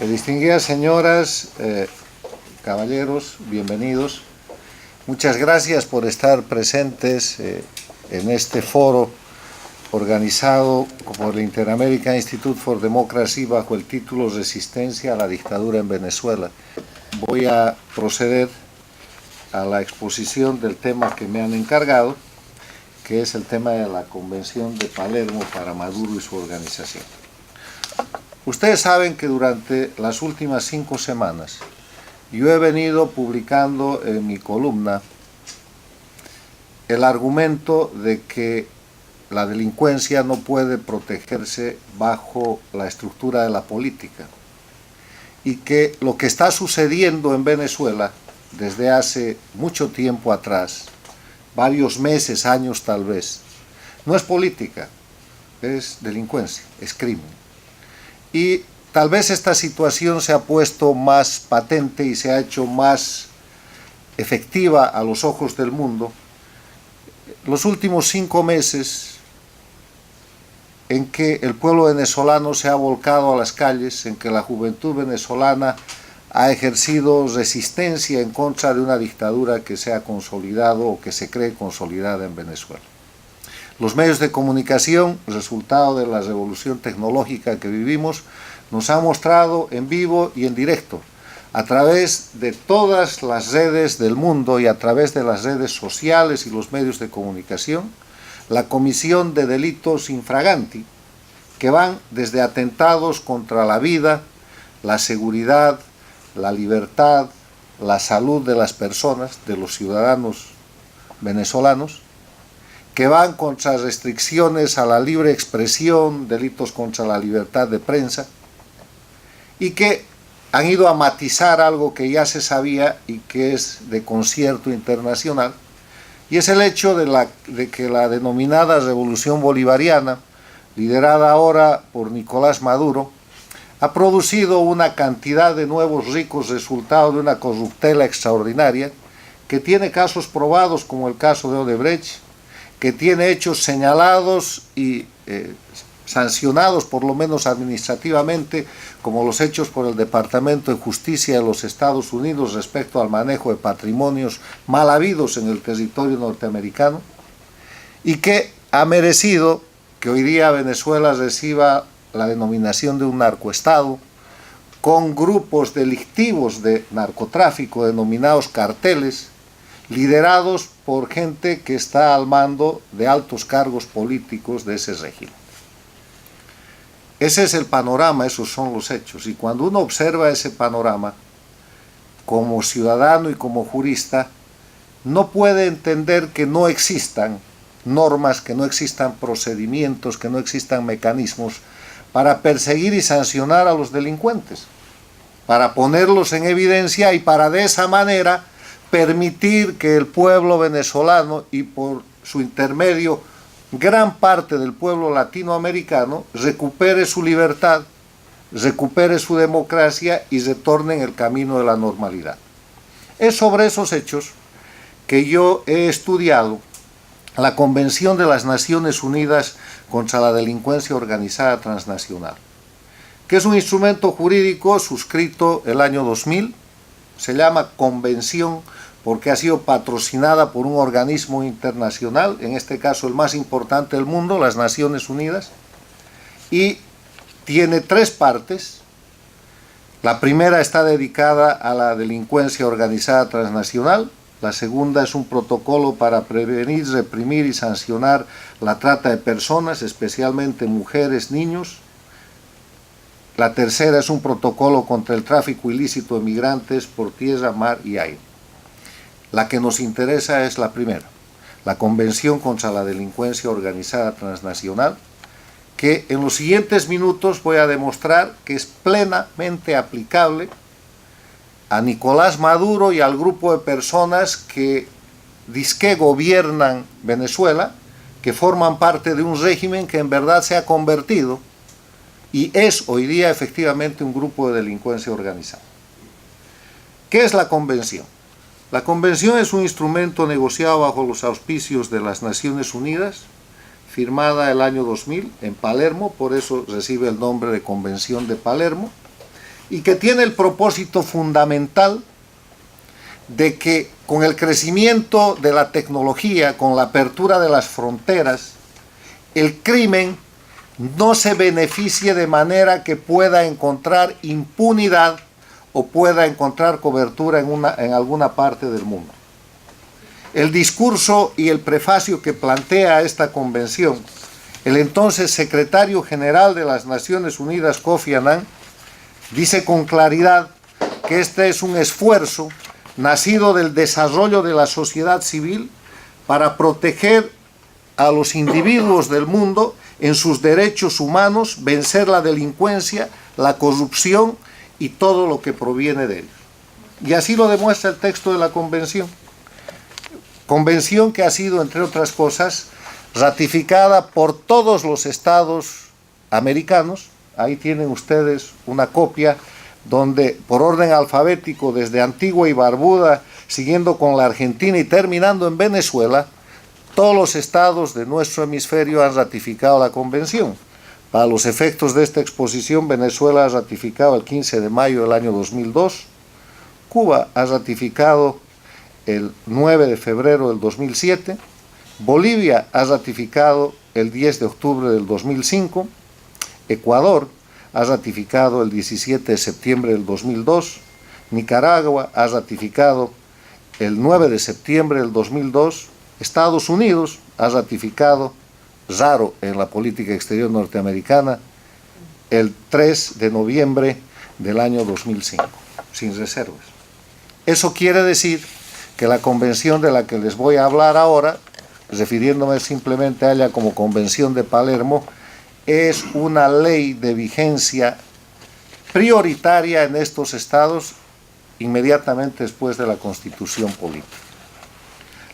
Distinguidas señoras, caballeros, bienvenidos. Muchas gracias por estar presentes en este foro organizado por el Inter-American Institute for Democracy bajo el título Resistencia a la dictadura en Venezuela. Voy a proceder a la exposición del tema que me han encargado, que es el tema de la Convención de Palermo para Maduro y su organización. Ustedes saben que durante las últimas 5 semanas yo he venido publicando en mi columna el argumento de que la delincuencia no puede protegerse bajo la estructura de la política y que lo que está sucediendo en Venezuela desde hace mucho tiempo atrás, varios meses, años tal vez, no es política, es delincuencia, es crimen. Y tal vez esta situación se ha puesto más patente y se ha hecho más efectiva a los ojos del mundo los últimos 5 meses en que el pueblo venezolano se ha volcado a las calles, en que la juventud venezolana ha ejercido resistencia en contra de una dictadura que se ha consolidado o que se cree consolidada en Venezuela. Los medios de comunicación, resultado de la revolución tecnológica que vivimos, nos han mostrado en vivo y en directo, a través de todas las redes del mundo y a través de las redes sociales y los medios de comunicación, la comisión de delitos infraganti, que van desde atentados contra la vida, la seguridad, la libertad, la salud de las personas, de los ciudadanos venezolanos, que van contra restricciones a la libre expresión, delitos contra la libertad de prensa, y que han ido a matizar algo que ya se sabía y que es de concierto internacional, y es el hecho de que la denominada Revolución Bolivariana, liderada ahora por Nicolás Maduro, ha producido una cantidad de nuevos ricos resultados de una corruptela extraordinaria, que tiene casos probados como el caso de Odebrecht, que tiene hechos señalados y sancionados por lo menos administrativamente, como los hechos por el Departamento de Justicia de los Estados Unidos respecto al manejo de patrimonios mal habidos en el territorio norteamericano, y que ha merecido que hoy día Venezuela reciba la denominación de un narcoestado, con grupos delictivos de narcotráfico denominados carteles, liderados por gente que está al mando de altos cargos políticos de ese régimen. Ese es el panorama, esos son los hechos, y cuando uno observa ese panorama, como ciudadano y como jurista, no puede entender que no existan normas, que no existan procedimientos, que no existan mecanismos para perseguir y sancionar a los delincuentes, para ponerlos en evidencia y para de esa manera permitir que el pueblo venezolano y por su intermedio gran parte del pueblo latinoamericano recupere su libertad, recupere su democracia y retorne en el camino de la normalidad. Es sobre esos hechos que yo he estudiado la Convención de las Naciones Unidas contra la Delincuencia Organizada Transnacional, que es un instrumento jurídico suscrito el año 2000, se llama Convención porque ha sido patrocinada por un organismo internacional, en este caso el más importante del mundo, las Naciones Unidas, y tiene 3 partes. La primera está dedicada a la delincuencia organizada transnacional, la segunda es un protocolo para prevenir, reprimir y sancionar la trata de personas, especialmente mujeres, niños. La tercera es un protocolo contra el tráfico ilícito de migrantes por tierra, mar y aire. La que nos interesa es la primera, la Convención contra la Delincuencia Organizada Transnacional, que en los siguientes minutos voy a demostrar que es plenamente aplicable a Nicolás Maduro y al grupo de personas que dizque gobiernan Venezuela, que forman parte de un régimen que en verdad se ha convertido y es hoy día efectivamente un grupo de delincuencia organizada. ¿Qué es la Convención? La Convención es un instrumento negociado bajo los auspicios de las Naciones Unidas, firmada el año 2000 en Palermo, por eso recibe el nombre de Convención de Palermo, y que tiene el propósito fundamental de que con el crecimiento de la tecnología, con la apertura de las fronteras, el crimen no se beneficie de manera que pueda encontrar impunidad o pueda encontrar cobertura en alguna parte del mundo. El discurso y el prefacio que plantea esta convención, el entonces secretario general de las Naciones Unidas, Kofi Annan, dice con claridad que este es un esfuerzo nacido del desarrollo de la sociedad civil para proteger a los individuos del mundo en sus derechos humanos, vencer la delincuencia, la corrupción y todo lo que proviene de ellos. Y así lo demuestra el texto de la convención. Convención que ha sido, entre otras cosas, ratificada por todos los estados americanos. Ahí tienen ustedes una copia donde por orden alfabético desde Antigua y Barbuda, siguiendo con la Argentina y terminando en Venezuela, todos los estados de nuestro hemisferio han ratificado la convención. Para los efectos de esta exposición, Venezuela ha ratificado el 15 de mayo del año 2002, Cuba ha ratificado el 9 de febrero del 2007, Bolivia ha ratificado el 10 de octubre del 2005, Ecuador ha ratificado el 17 de septiembre del 2002, Nicaragua ha ratificado el 9 de septiembre del 2002, Estados Unidos ha ratificado, raro en la política exterior norteamericana, el 3 de noviembre del año 2005, sin reservas. Eso quiere decir que la convención de la que les voy a hablar ahora, refiriéndome simplemente a ella como Convención de Palermo, es una ley de vigencia prioritaria en estos estados inmediatamente después de la Constitución política.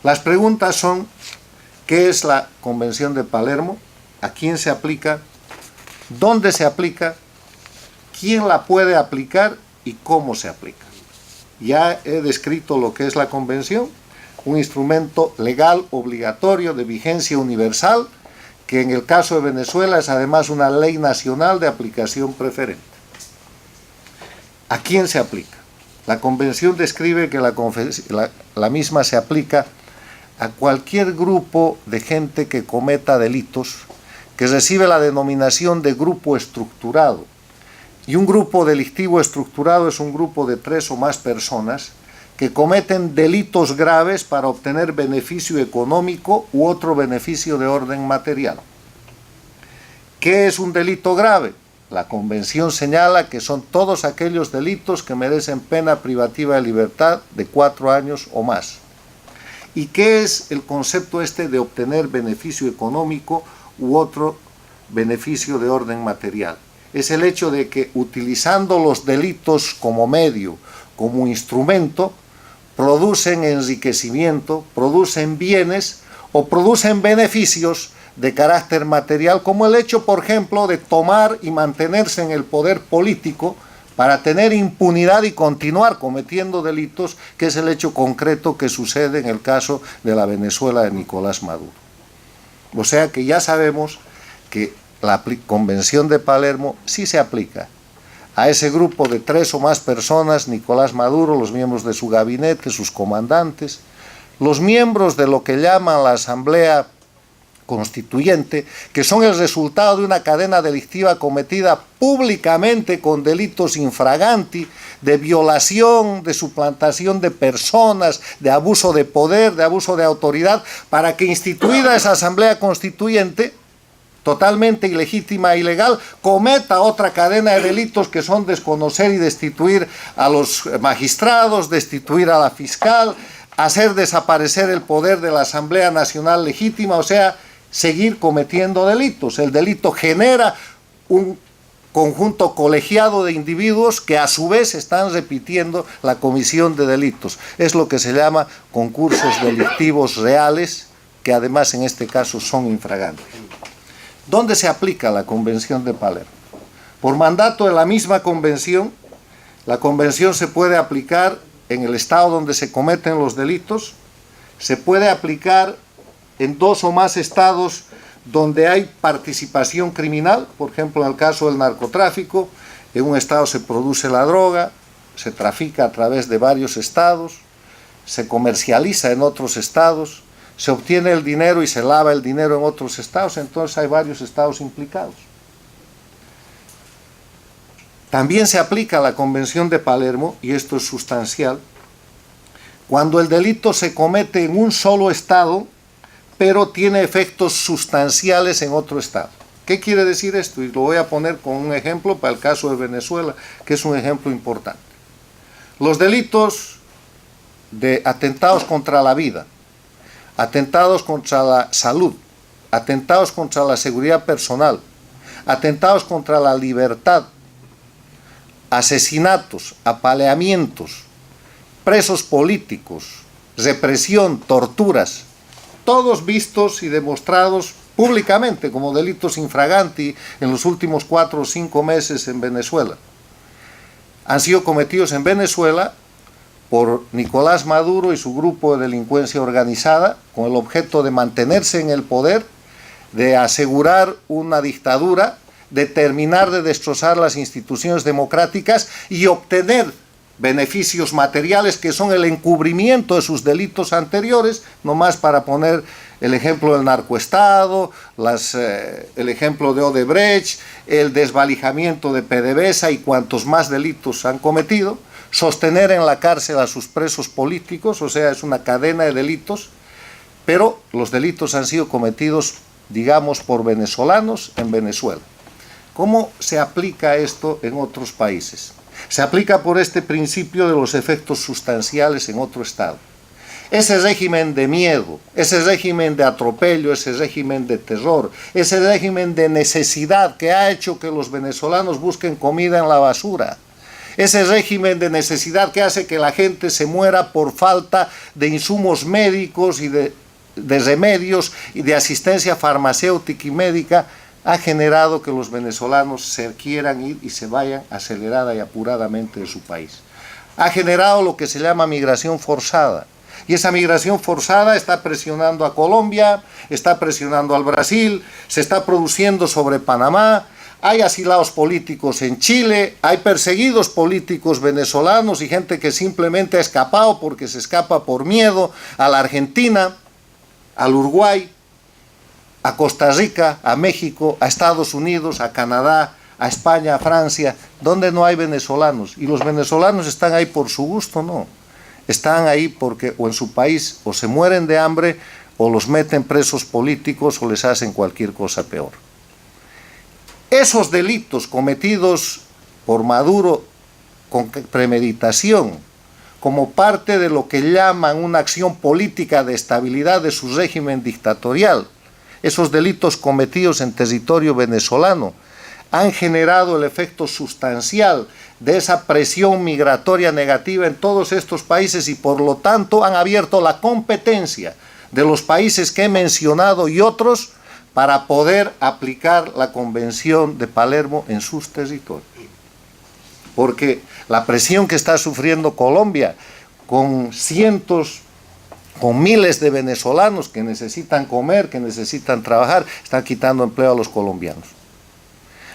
Las preguntas son: ¿qué es la Convención de Palermo? ¿A quién se aplica? ¿Dónde se aplica? ¿Quién la puede aplicar? ¿Y cómo se aplica? Ya he descrito lo que es la Convención, un instrumento legal obligatorio de vigencia universal, que en el caso de Venezuela es además una ley nacional de aplicación preferente. ¿A quién se aplica? La Convención describe que la misma se aplica a cualquier grupo de gente que cometa delitos, que recibe la denominación de grupo estructurado. Y un grupo delictivo estructurado es un grupo de 3 o más personas que cometen delitos graves para obtener beneficio económico u otro beneficio de orden material. ¿Qué es un delito grave? La Convención señala que son todos aquellos delitos que merecen pena privativa de libertad de 4 años o más. ¿Y qué es el concepto este de obtener beneficio económico u otro beneficio de orden material? Es el hecho de que utilizando los delitos como medio, como instrumento, producen enriquecimiento, producen bienes o producen beneficios de carácter material, como el hecho, por ejemplo, de tomar y mantenerse en el poder político para tener impunidad y continuar cometiendo delitos, que es el hecho concreto que sucede en el caso de la Venezuela de Nicolás Maduro. O sea que ya sabemos que la Convención de Palermo sí se aplica a ese grupo de 3 o más personas: Nicolás Maduro, los miembros de su gabinete, sus comandantes, los miembros de lo que llaman la Asamblea Constituyente, que son el resultado de una cadena delictiva cometida públicamente con delitos infraganti, de violación, de suplantación de personas, de abuso de poder, de abuso de autoridad, para que instituida esa Asamblea Constituyente, totalmente ilegítima e ilegal, cometa otra cadena de delitos que son desconocer y destituir a los magistrados, destituir a la fiscal, hacer desaparecer el poder de la Asamblea Nacional Legítima, o sea, seguir cometiendo delitos. El delito genera un conjunto colegiado de individuos que a su vez están repitiendo la comisión de delitos. Es lo que se llama concursos delictivos reales, que además en este caso son infragantes. ¿Dónde se aplica la Convención de Palermo? Por mandato de la misma convención, la convención se puede aplicar en el estado donde se cometen los delitos, se puede aplicar en 2 o más estados donde hay participación criminal, por ejemplo en el caso del narcotráfico, En un estado se produce la droga, se trafica a través de varios estados, se comercializa en otros estados, se obtiene el dinero y se lava el dinero en otros estados, entonces hay varios estados implicados. También se aplica la Convención de Palermo, y esto es sustancial, cuando el delito se comete en un solo estado, pero tiene efectos sustanciales en otro estado. ¿Qué quiere decir esto? Y lo voy a poner con un ejemplo para el caso de Venezuela, que es un ejemplo importante. Los delitos de atentados contra la vida, atentados contra la salud, atentados contra la seguridad personal, atentados contra la libertad, asesinatos, apaleamientos, presos políticos, represión, torturas, todos vistos y demostrados públicamente como delitos infraganti en los últimos 4 o 5 meses en Venezuela. Han sido cometidos en Venezuela por Nicolás Maduro y su grupo de delincuencia organizada, con el objeto de mantenerse en el poder, de asegurar una dictadura, de terminar de destrozar las instituciones democráticas y obtener beneficios materiales que son el encubrimiento de sus delitos anteriores, nomás para poner el ejemplo del narcoestado, el ejemplo de Odebrecht, el desvalijamiento de PDVSA y cuantos más delitos han cometido, sostener en la cárcel a sus presos políticos, o sea, es una cadena de delitos, pero los delitos han sido cometidos, digamos, por venezolanos en Venezuela. ¿Cómo se aplica esto en otros países? Se aplica por este principio de los efectos sustanciales en otro estado. Ese régimen de miedo, ese régimen de atropello, ese régimen de terror, ese régimen de necesidad que ha hecho que los venezolanos busquen comida en la basura, ese régimen de necesidad que hace que la gente se muera por falta de insumos médicos y de remedios y de asistencia farmacéutica y médica, ha generado que los venezolanos se quieran ir y se vayan acelerada y apuradamente de su país. Ha generado lo que se llama migración forzada. Y esa migración forzada está presionando a Colombia, está presionando al Brasil, se está produciendo sobre Panamá, hay asilados políticos en Chile, hay perseguidos políticos venezolanos y gente que simplemente ha escapado porque se escapa por miedo a la Argentina, al Uruguay, a Costa Rica, a México, a Estados Unidos, a Canadá, a España, a Francia, donde no hay venezolanos. Y los venezolanos están ahí por su gusto, no. Están ahí porque o en su país o se mueren de hambre o los meten presos políticos o les hacen cualquier cosa peor. Esos delitos cometidos por Maduro con premeditación, como parte de lo que llaman una acción política de estabilidad de su régimen dictatorial, esos delitos cometidos en territorio venezolano han generado el efecto sustancial de esa presión migratoria negativa en todos estos países y por lo tanto han abierto la competencia de los países que he mencionado y otros para poder aplicar la Convención de Palermo en sus territorios. Porque la presión que está sufriendo Colombia con miles de venezolanos que necesitan comer, que necesitan trabajar, están quitando empleo a los colombianos.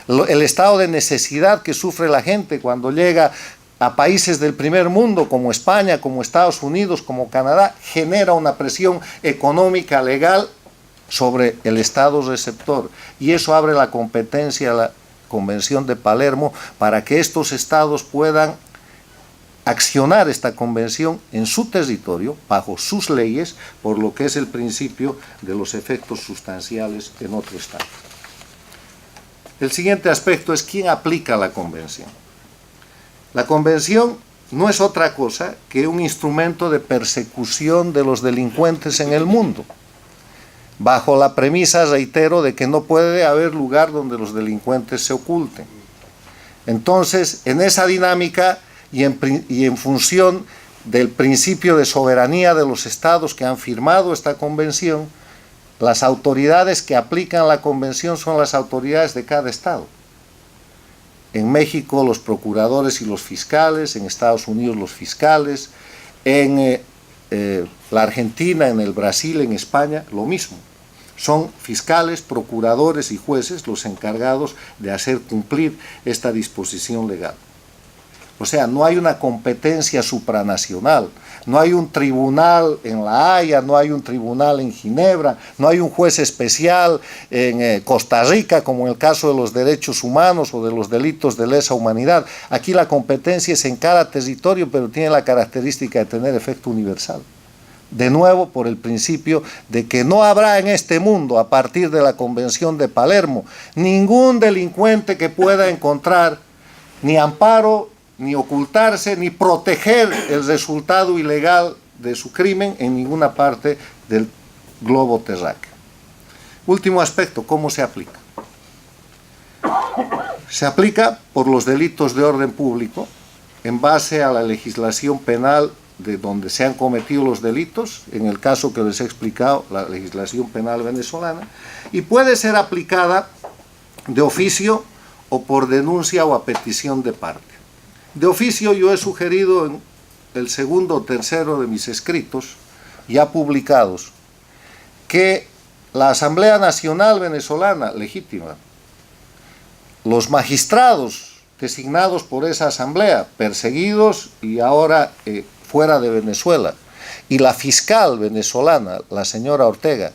El estado de necesidad que sufre la gente cuando llega a países del primer mundo como España, como Estados Unidos, como Canadá, genera una presión económica legal sobre el estado receptor y eso abre la competencia a la Convención de Palermo para que estos estados puedan accionar esta convención en su territorio, bajo sus leyes, por lo que es el principio de los efectos sustanciales en otro estado. El siguiente aspecto es quién aplica la convención. La convención no es otra cosa que un instrumento de persecución de los delincuentes en el mundo, bajo la premisa, reitero, de que no puede haber lugar donde los delincuentes se oculten. Entonces, en esa dinámica y en función del principio de soberanía de los estados que han firmado esta convención, las autoridades que aplican la convención son las autoridades de cada estado. En México los procuradores y los fiscales, en Estados Unidos los fiscales, en la Argentina, en el Brasil, en España, lo mismo. Son fiscales, procuradores y jueces los encargados de hacer cumplir esta disposición legal. O sea, no hay una competencia supranacional, no hay un tribunal en La Haya, no hay un tribunal en Ginebra, no hay un juez especial en Costa Rica, como en el caso de los derechos humanos o de los delitos de lesa humanidad. Aquí la competencia es en cada territorio, pero tiene la característica de tener efecto universal. De nuevo, por el principio de que no habrá en este mundo, a partir de la Convención de Palermo, ningún delincuente que pueda encontrar ni amparo, ni ocultarse, ni proteger el resultado ilegal de su crimen en ninguna parte del globo terráqueo. Último aspecto, ¿cómo se aplica? Se aplica por los delitos de orden público, en base a la legislación penal de donde se han cometido los delitos, en el caso que les he explicado, la legislación penal venezolana, y puede ser aplicada de oficio o por denuncia o a petición de parte. De oficio yo he sugerido en el segundo o tercero de mis escritos, ya publicados, que la Asamblea Nacional Venezolana, legítima, los magistrados designados por esa asamblea, perseguidos y ahora fuera de Venezuela, y la fiscal venezolana, la señora Ortega,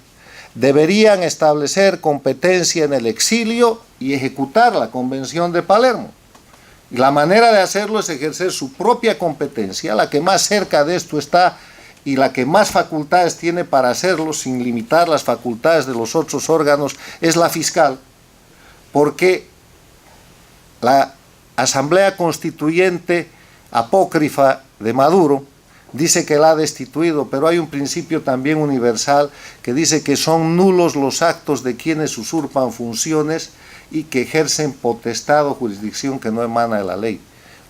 deberían establecer competencia en el exilio y ejecutar la Convención de Palermo. Y la manera de hacerlo es ejercer su propia competencia, la que más cerca de esto está y la que más facultades tiene para hacerlo sin limitar las facultades de los otros órganos, es la fiscal, porque la Asamblea Constituyente apócrifa de Maduro dice que la ha destituido, pero hay un principio también universal que dice que son nulos los actos de quienes usurpan funciones y que ejercen potestad o jurisdicción que no emana de la ley.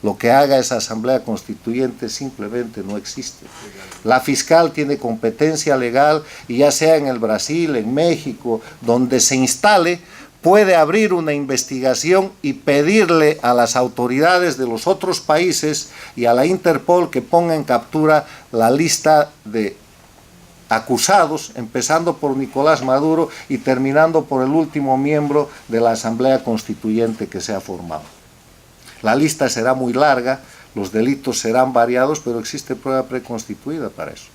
Lo que haga esa Asamblea Constituyente simplemente no existe. La fiscal tiene competencia legal y ya sea en el Brasil, en México, donde se instale, puede abrir una investigación y pedirle a las autoridades de los otros países y a la Interpol que ponga en captura la lista de acusados, empezando por Nicolás Maduro y terminando por el último miembro de la Asamblea Constituyente que se ha formado. La lista será muy larga, los delitos serán variados, pero existe prueba preconstituida para eso.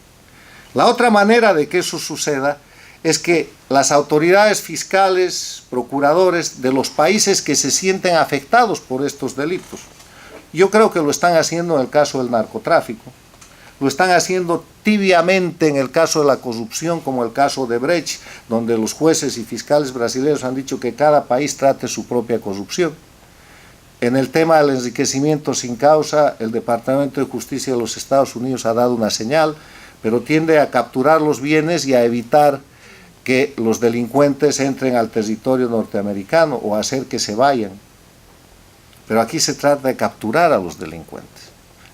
La otra manera de que eso suceda es que las autoridades fiscales, procuradores de los países que se sienten afectados por estos delitos, yo creo que lo están haciendo en el caso del narcotráfico, lo están haciendo tibiamente en el caso de la corrupción, como el caso de Brecht, donde los jueces y fiscales brasileños han dicho que cada país trate su propia corrupción. En el tema del enriquecimiento sin causa, el Departamento de Justicia de los Estados Unidos ha dado una señal, pero tiende a capturar los bienes y a evitar que los delincuentes entren al territorio norteamericano o hacer que se vayan. Pero aquí se trata de capturar a los delincuentes.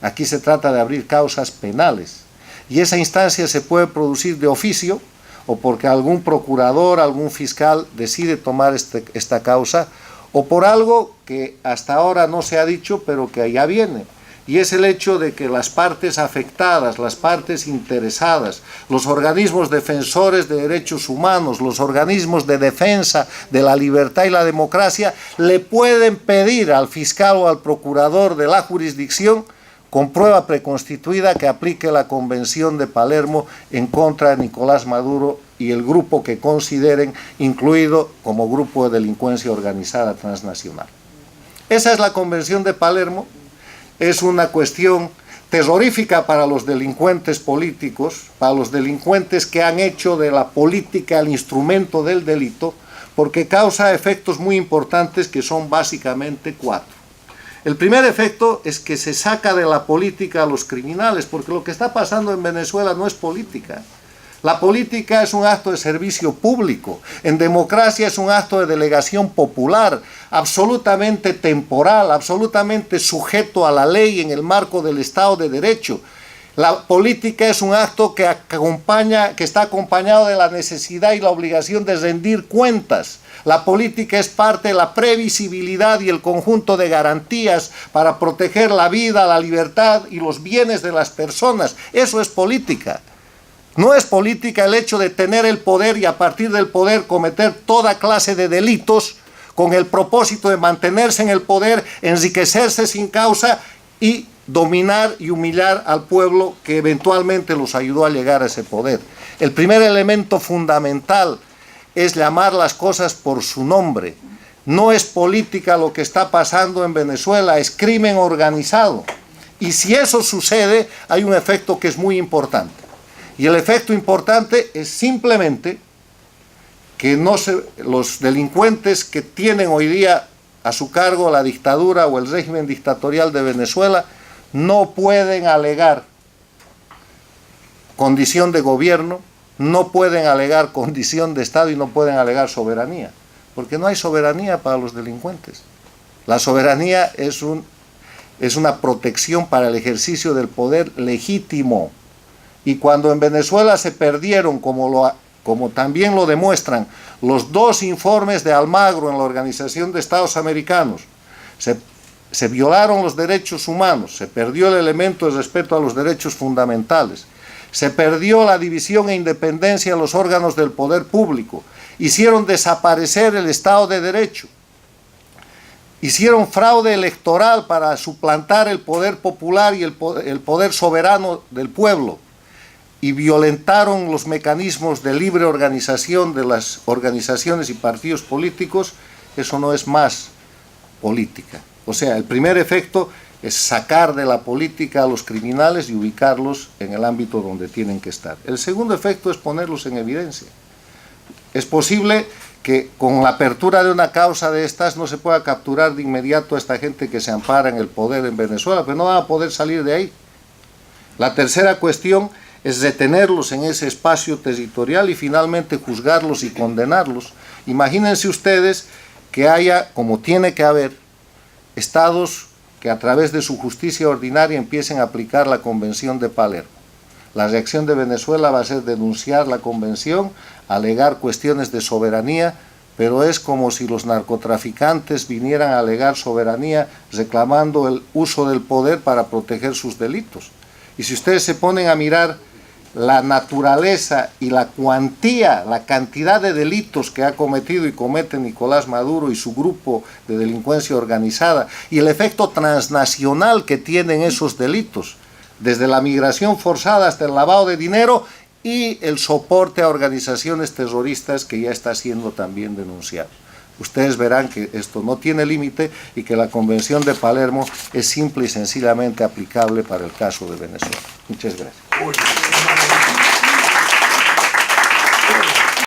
Aquí se trata de abrir causas penales. Y esa instancia se puede producir de oficio o porque algún procurador, algún fiscal decide tomar esta causa, o por algo que hasta ahora no se ha dicho, pero que ya viene. Y es el hecho de que las partes afectadas, las partes interesadas, los organismos defensores de derechos humanos, los organismos de defensa de la libertad y la democracia, le pueden pedir al fiscal o al procurador de la jurisdicción, con prueba preconstituida, que aplique la Convención de Palermo en contra de Nicolás Maduro y el grupo que consideren, incluido como grupo de delincuencia organizada transnacional. Esa es la Convención de Palermo. Es una cuestión terrorífica para los delincuentes políticos, para los delincuentes que han hecho de la política el instrumento del delito, porque causa efectos muy importantes que son básicamente 4. El primer efecto es que se saca de la política a los criminales, porque lo que está pasando en Venezuela no es política. La política es un acto de servicio público, en democracia es un acto de delegación popular, absolutamente temporal, absolutamente sujeto a la ley en el marco del Estado de Derecho. La política es un acto que está acompañado de la necesidad y la obligación de rendir cuentas. La política es parte de la previsibilidad y el conjunto de garantías para proteger la vida, la libertad y los bienes de las personas. Eso es política. No es política el hecho de tener el poder y a partir del poder cometer toda clase de delitos con el propósito de mantenerse en el poder, enriquecerse sin causa y dominar y humillar al pueblo que eventualmente los ayudó a llegar a ese poder. El primer elemento fundamental es llamar las cosas por su nombre. No es política lo que está pasando en Venezuela, es crimen organizado. Y si eso sucede, hay un efecto que es muy importante. Y el efecto importante es simplemente que los delincuentes que tienen hoy día a su cargo la dictadura o el régimen dictatorial de Venezuela no pueden alegar condición de gobierno, no pueden alegar condición de Estado y no pueden alegar soberanía, porque no hay soberanía para los delincuentes. La soberanía es una protección para el ejercicio del poder legítimo. Y cuando en Venezuela se perdieron, como también lo demuestran los dos informes de Almagro en la Organización de Estados Americanos, se violaron los derechos humanos, se perdió el elemento de respeto a los derechos fundamentales, se perdió la división e independencia de los órganos del poder público, hicieron desaparecer el Estado de Derecho, hicieron fraude electoral para suplantar el poder popular y el poder soberano del pueblo, y violentaron los mecanismos de libre organización de las organizaciones y partidos políticos. Eso no es más política. O sea, el primer efecto es sacar de la política a los criminales y ubicarlos en el ámbito donde tienen que estar. El segundo efecto es ponerlos en evidencia. Es posible que con la apertura de una causa de estas no se pueda capturar de inmediato a esta gente que se ampara en el poder en Venezuela, pero no van a poder salir de ahí. La tercera cuestión es retenerlos en ese espacio territorial y finalmente juzgarlos y condenarlos. Imagínense ustedes que haya, como tiene que haber, estados que a través de su justicia ordinaria empiecen a aplicar la Convención de Palermo. La reacción de Venezuela va a ser denunciar la Convención, alegar cuestiones de soberanía, pero es como si los narcotraficantes vinieran a alegar soberanía reclamando el uso del poder para proteger sus delitos. Y si ustedes se ponen a mirar la naturaleza y la cuantía, la cantidad de delitos que ha cometido y comete Nicolás Maduro y su grupo de delincuencia organizada, y el efecto transnacional que tienen esos delitos, desde la migración forzada hasta el lavado de dinero y el soporte a organizaciones terroristas que ya está siendo también denunciado. Ustedes verán que esto no tiene límite y que la Convención de Palermo es simple y sencillamente aplicable para el caso de Venezuela. Muchas gracias.